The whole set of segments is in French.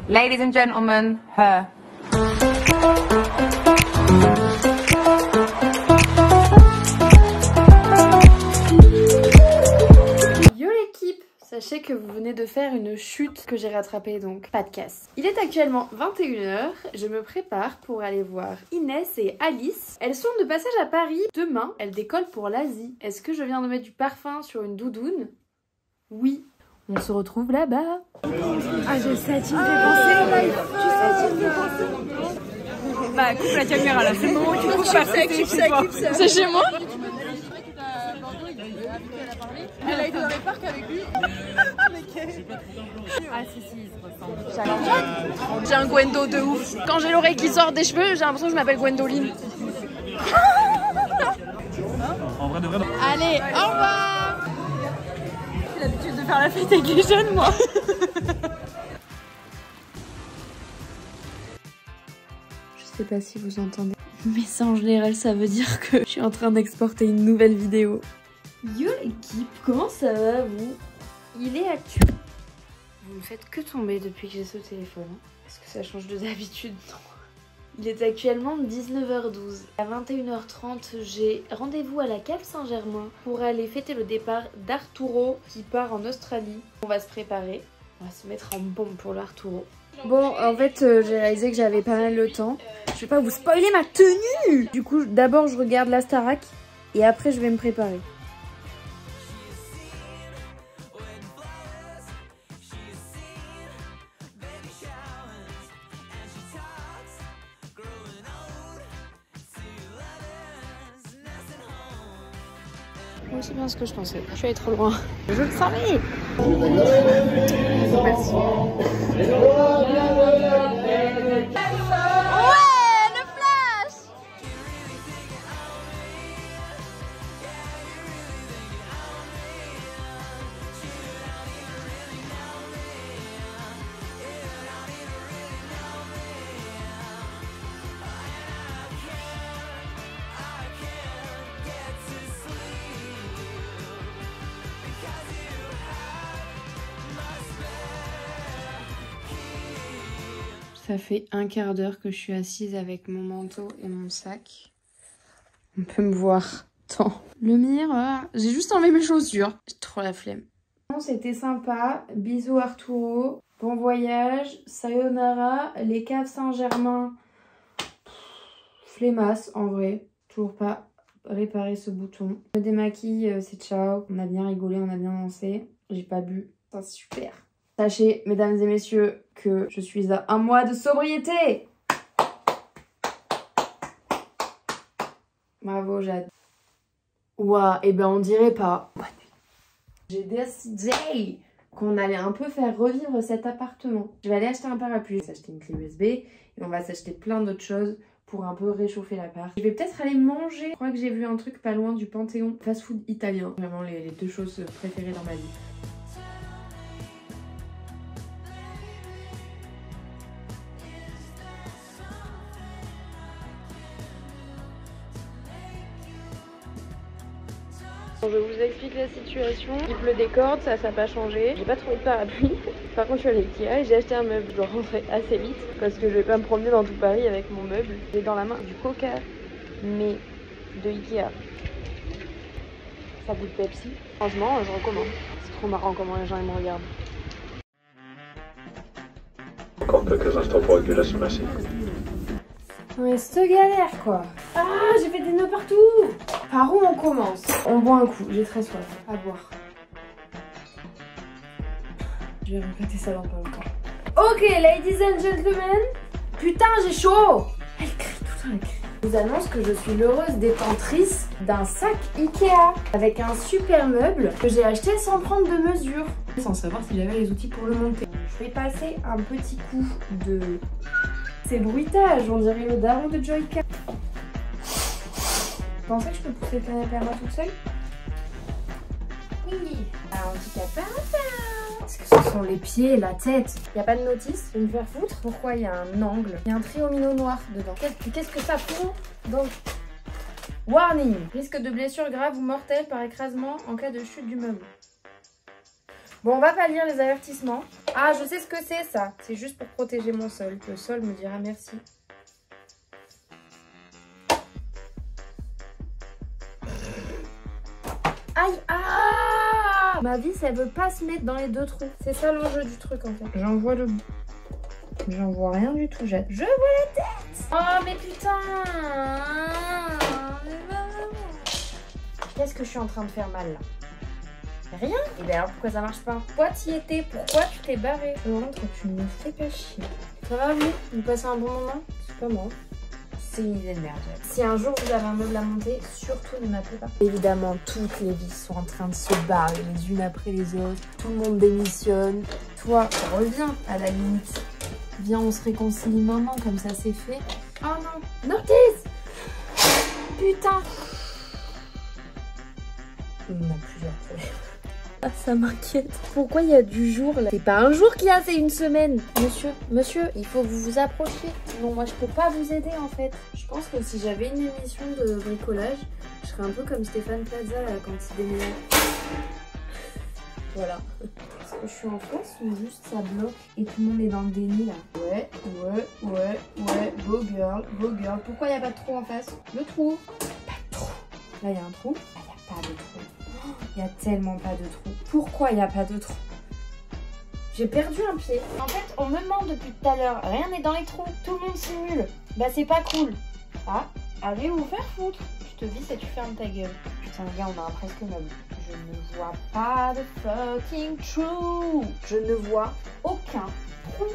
Ladies and gentlemen, her. Yo l'équipe! Sachez que vous venez de faire une chute que j'ai rattrapée, donc pas de casse. Il est actuellement 21h, je me prépare pour aller voir Inès et Alice. Elles sont de passage à Paris, demain elles décollent pour l'Asie. Est-ce que je viens de mettre du parfum sur une doudoune? Oui. On se retrouve là-bas. Ah je sais, tu me fais penser. Tu sais, tu me fais penser. Bah coupe la caméra là, c'est le moment où tu coupes ça. C'est chez moi. Elle a été dans les parcs avec lui. Ah si, il se ressemble. J'ai un Gwendo de ouf. Quand j'ai l'oreille qui sort des cheveux, j'ai l'impression que je m'appelle Gwendoline. En vrai de vrai. Allez, au revoir. J'ai l'habitude de faire la fête avec les jeunes, moi. Je sais pas si vous entendez. Message LRL, ça veut dire que je suis en train d'exporter une nouvelle vidéo. Yo l'équipe, comment ça va vous? Il est actuel. Vous me faites que tomber depuis que j'ai ce téléphone. Est-ce que ça change de d'habitude? Non. Il est actuellement 19h12. À 21h30, j'ai rendez-vous à la cave Saint-Germain pour aller fêter le départ d'Arturo qui part en Australie. On va se préparer. On va se mettre en bombe pour l'Arturo. Bon, en fait, j'ai réalisé que j'avais pas mal le temps. Je vais pas vous spoiler ma tenue! Du coup, d'abord, je regarde la Starac et après, je vais me préparer. Oui, c'est bien ce que je pensais. Je suis allée trop loin. Je le savais. Merci. Ça fait un quart d'heure que je suis assise avec mon manteau et mon sac. On peut me voir tant. Le miroir, j'ai juste enlevé mes chaussures. J'ai trop la flemme. C'était sympa. Bisous Arturo. Bon voyage. Sayonara. Les caves Saint-Germain. Flemmasse en vrai. Toujours pas réparé ce bouton. Je me démaquille, c'est ciao. On a bien rigolé, on a bien dansé. J'ai pas bu. C'est super. Sachez, mesdames et messieurs, que je suis à 1 mois de sobriété. Bravo, Jade. Ouah, et ben on dirait pas. J'ai décidé qu'on allait un peu faire revivre cet appartement. Je vais aller acheter un parapluie, je vais s'acheter une clé USB et on va s'acheter plein d'autres choses pour un peu réchauffer l'appart. Je vais peut-être aller manger. Je crois que j'ai vu un truc pas loin du Panthéon. Fast food italien. Vraiment les deux choses préférées dans ma vie. Je vous explique la situation. Il pleut des cordes, ça n'a pas changé. J'ai pas trouvé de parapluie. Par contre, je suis allée à Ikea et j'ai acheté un meuble. Je dois rentrer assez vite parce que je vais pas me promener dans tout Paris avec mon meuble. J'ai dans la main du Coca, mais de Ikea. Ça goûte Pepsi. Franchement, je recommande. C'est trop marrant comment les gens ils me regardent. Encore quelques instants pour réguler ce massif. Ouais, c'est galère quoi. Ah, j'ai fait des nœuds partout. Par où on commence? On boit un coup, j'ai très soif. À boire. Je vais répéter ça dans pas longtemps. Ok, ladies and gentlemen. Putain, j'ai chaud. Elle crie tout le temps, elle crie. Je vous annonce que je suis l'heureuse détentrice d'un sac Ikea avec un super meuble que j'ai acheté sans prendre de mesure. Sans savoir si j'avais les outils pour le monter. Je vais passer un petit coup de... C'est bruitage, on dirait le daron de Joyka. Vous pensez que je peux pousser le canapé à moi toute seule? Oui. Alors, est-ce que ce sont les pieds et la tête? Il n'y a pas de notice, je vais me faire foutre. Pourquoi il y a un angle? Il y a un triomino noir dedans. Qu'est-ce que ça fout? Donc, warning. Risque de blessure grave ou mortelle par écrasement en cas de chute du meuble. Bon, on va pas lire les avertissements. Ah, je sais ce que c'est ça. C'est juste pour protéger mon sol. Le sol me dira merci. Aïe, ah! Ma vis, elle veut pas se mettre dans les deux trous. C'est ça l'enjeu du truc en fait. J'en vois le bout. J'en vois rien du tout, Jade. Je vois la tête! Oh, mais putain! Qu'est-ce que je suis en train de faire mal là? Rien? Et bien alors pourquoi ça marche pas? Pourquoi t'y étais? Pourquoi tu t'es barré? Je rentre, tu me fais pas chier. Ça va vous? Vous passez un bon moment? C'est pas moi. C'est une idée de merde. Si un jour vous avez un meuble à monter, surtout ne m'appelez pas. Évidemment, toutes les vis sont en train de se barrer les unes après les autres. Tout le monde démissionne. Toi, reviens à la limite. Viens, on se réconcilie maintenant, comme ça c'est fait. Oh non! Notice! Putain! On a plusieurs problèmes. Ah, ça m'inquiète. Pourquoi il y a du jour là? C'est pas un jour qu'il y a, c'est une semaine. Monsieur, il faut que vous vous approchiez. Sinon moi je peux pas vous aider en fait. Je pense que si j'avais une émission de bricolage, je serais un peu comme Stéphane Plaza là, quand il déménage. Voilà. Est-ce que je suis en face ou juste ça bloque et tout le monde est dans le déni là? Ouais. Go girl. Pourquoi il n'y a pas de trou en face? Le trou. Pas de trou. Là il y a un trou. Là il n'y a pas de trou. Il n'y a tellement pas de trou. Pourquoi il n'y a pas de trou? J'ai perdu un pied. En fait, on me ment depuis tout à l'heure. Rien n'est dans les trous. Tout le monde simule. Bah, c'est pas cool. Ah, allez vous faire foutre. Tu te vis et tu fermes ta gueule. Putain, les gars, on a un presque meuble. Je ne vois pas de fucking trou. Je ne vois aucun trou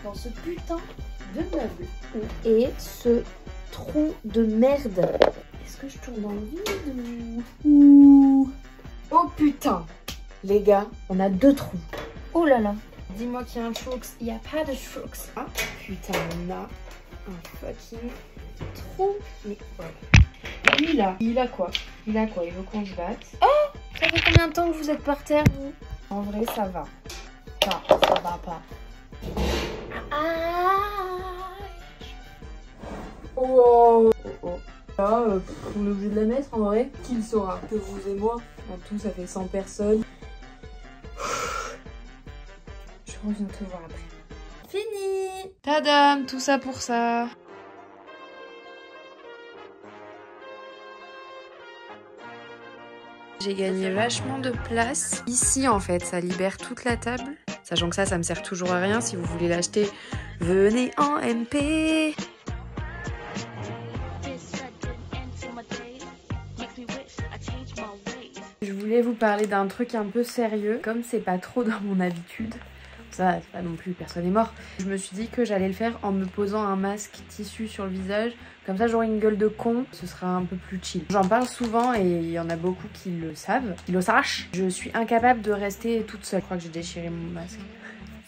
dans ce putain de meuble. Où est ce trou de merde? Est-ce que je tourne dans le vide ou... Oh putain! Les gars, on a deux trous. Oh là là! Dis-moi qu'il y a un trou. Il n'y a pas de trou. Ah putain, on a un fucking trou. Mais ouais. Lui là, il a quoi? Il veut qu'on se batte. Oh! Ça fait combien de temps que vous êtes par terre, vous? En vrai, ça va. Ça va pas. Ah! Oh! Là, on est obligé de la mettre en vrai. Qui le saura? Que vous et moi. En tout, ça fait 100 personnes. Je reviens te voir après. Fini! Tadam! Tout ça pour ça. J'ai gagné vachement de place. Ici, en fait, ça libère toute la table. Sachant que ça me sert toujours à rien. Si vous voulez l'acheter, venez en MP. Je voulais vous parler d'un truc un peu sérieux, comme c'est pas trop dans mon habitude. Ça, c'est pas non plus, personne est mort. Je me suis dit que j'allais le faire en me posant un masque tissu sur le visage. Comme ça, j'aurai une gueule de con, ce sera un peu plus chill. J'en parle souvent et il y en a beaucoup qui le savent, qui le sachent. Je suis incapable de rester toute seule. Je crois que j'ai déchiré mon masque.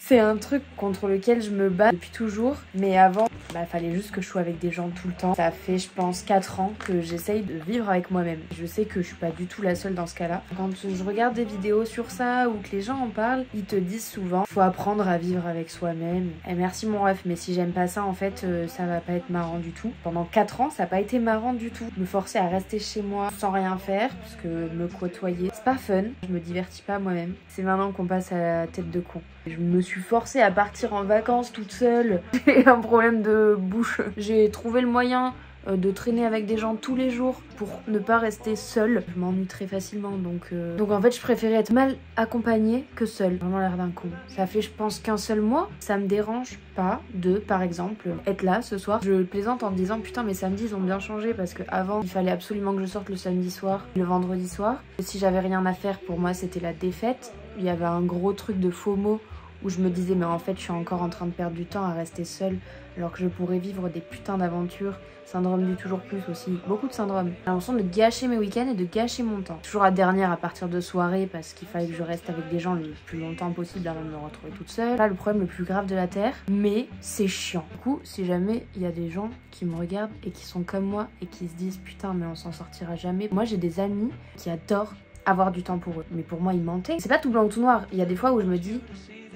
C'est un truc contre lequel je me bats depuis toujours, mais avant, fallait juste que je sois avec des gens tout le temps. Ça fait, je pense, 4 ans que j'essaye de vivre avec moi-même. Je sais que je suis pas du tout la seule dans ce cas-là. Quand je regarde des vidéos sur ça ou que les gens en parlent, ils te disent souvent faut apprendre à vivre avec soi-même. Et merci mon ref, mais si j'aime pas ça, en fait, ça va pas être marrant du tout. Pendant 4 ans, ça a pas été marrant du tout. Me forcer à rester chez moi sans rien faire, parce que me côtoyer, c'est pas fun. Je me divertis pas moi-même. C'est maintenant qu'on passe à la tête de con. Je me suis forcée à partir en vacances toute seule. J'ai un problème de bouche. J'ai trouvé le moyen de traîner avec des gens tous les jours pour ne pas rester seule. Je m'ennuie très facilement, donc en fait je préférais être mal accompagnée que seule. Vraiment l'air d'un con. Ça fait je pense qu'un seul mois. Ça me dérange pas de, par exemple, être là ce soir. Je plaisante en me disant putain mes samedis ils ont bien changé parce que avant il fallait absolument que je sorte le samedi soir, le vendredi soir. Et si j'avais rien à faire, pour moi c'était la défaite. Il y avait un gros truc de FOMO où je me disais mais en fait je suis encore en train de perdre du temps à rester seule alors que je pourrais vivre des putains d'aventures. Syndrome du toujours plus aussi, beaucoup de syndrome. J'ai l'impression de gâcher mes week-ends et de gâcher mon temps. Toujours la dernière à partir de soirée parce qu'il fallait que je reste avec des gens le plus longtemps possible avant de me retrouver toute seule. Pas le problème le plus grave de la terre, mais c'est chiant. Du coup, si jamais il y a des gens qui me regardent et qui sont comme moi et qui se disent putain mais on s'en sortira jamais. Moi j'ai des amis qui adorent avoir du temps pour eux. Mais pour moi ils mentaient. C'est pas tout blanc ou tout noir. Il y a des fois où je me dis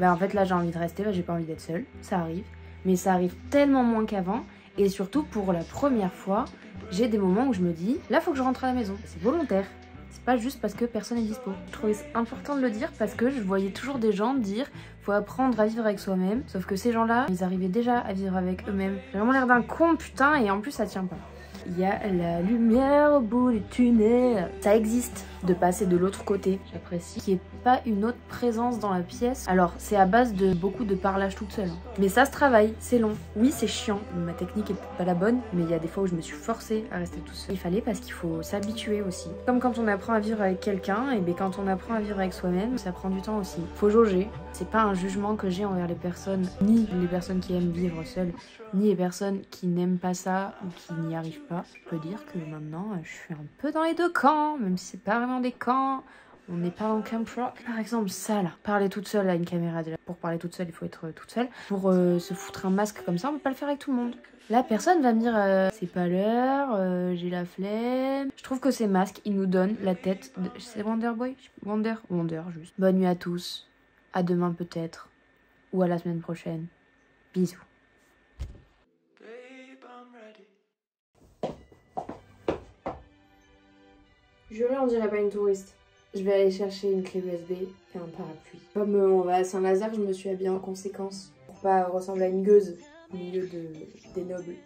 en fait là j'ai envie de rester, j'ai pas envie d'être seule. Ça arrive. Mais ça arrive tellement moins qu'avant. Et surtout pour la première fois, j'ai des moments où je me dis là faut que je rentre à la maison. C'est volontaire. C'est pas juste parce que personne est dispo. Je trouvais important de le dire parce que je voyais toujours des gens dire faut apprendre à vivre avec soi-même. Sauf que ces gens-là, ils arrivaient déjà à vivre avec eux-mêmes. J'ai vraiment l'air d'un con, putain, et en plus ça tient pas. Il y a la lumière au bout du tunnel. Ça existe de passer de l'autre côté, j'apprécie. Qu'il n'y ait pas une autre présence dans la pièce. Alors, c'est à base de beaucoup de parlage toute seule. Mais ça se travaille, c'est long. Oui, c'est chiant. Ma technique est peut-être pas la bonne, mais il y a des fois où je me suis forcée à rester toute seule. Il fallait parce qu'il faut s'habituer aussi. Comme quand on apprend à vivre avec quelqu'un, et bien quand on apprend à vivre avec soi-même, ça prend du temps aussi. Faut jauger. C'est pas un jugement que j'ai envers les personnes, ni les personnes qui aiment vivre seules, ni les personnes qui n'aiment pas ça ou qui n'y arrivent pas. Je peux dire que maintenant, je suis un peu dans les deux camps, même si c'est pas vraiment des camps. On n'est pas en camp rock. Par exemple, ça là, parler toute seule à une caméra. Déjà, pour parler toute seule, il faut être toute seule. Pour se foutre un masque comme ça, on peut pas le faire avec tout le monde. Là, personne va me dire c'est pas l'heure, j'ai la flemme. Je trouve que ces masques, ils nous donnent la tête de... C'est Wonder Boy? Wonder juste. Bonne nuit à tous. À demain peut-être. Ou à la semaine prochaine. Bisous. Juré, on dirait pas une touriste. Je vais aller chercher une clé USB et un parapluie. Comme on va à Saint-Lazare, je me suis habillée en conséquence. Pour pas ressembler à une gueuse au milieu des nobles.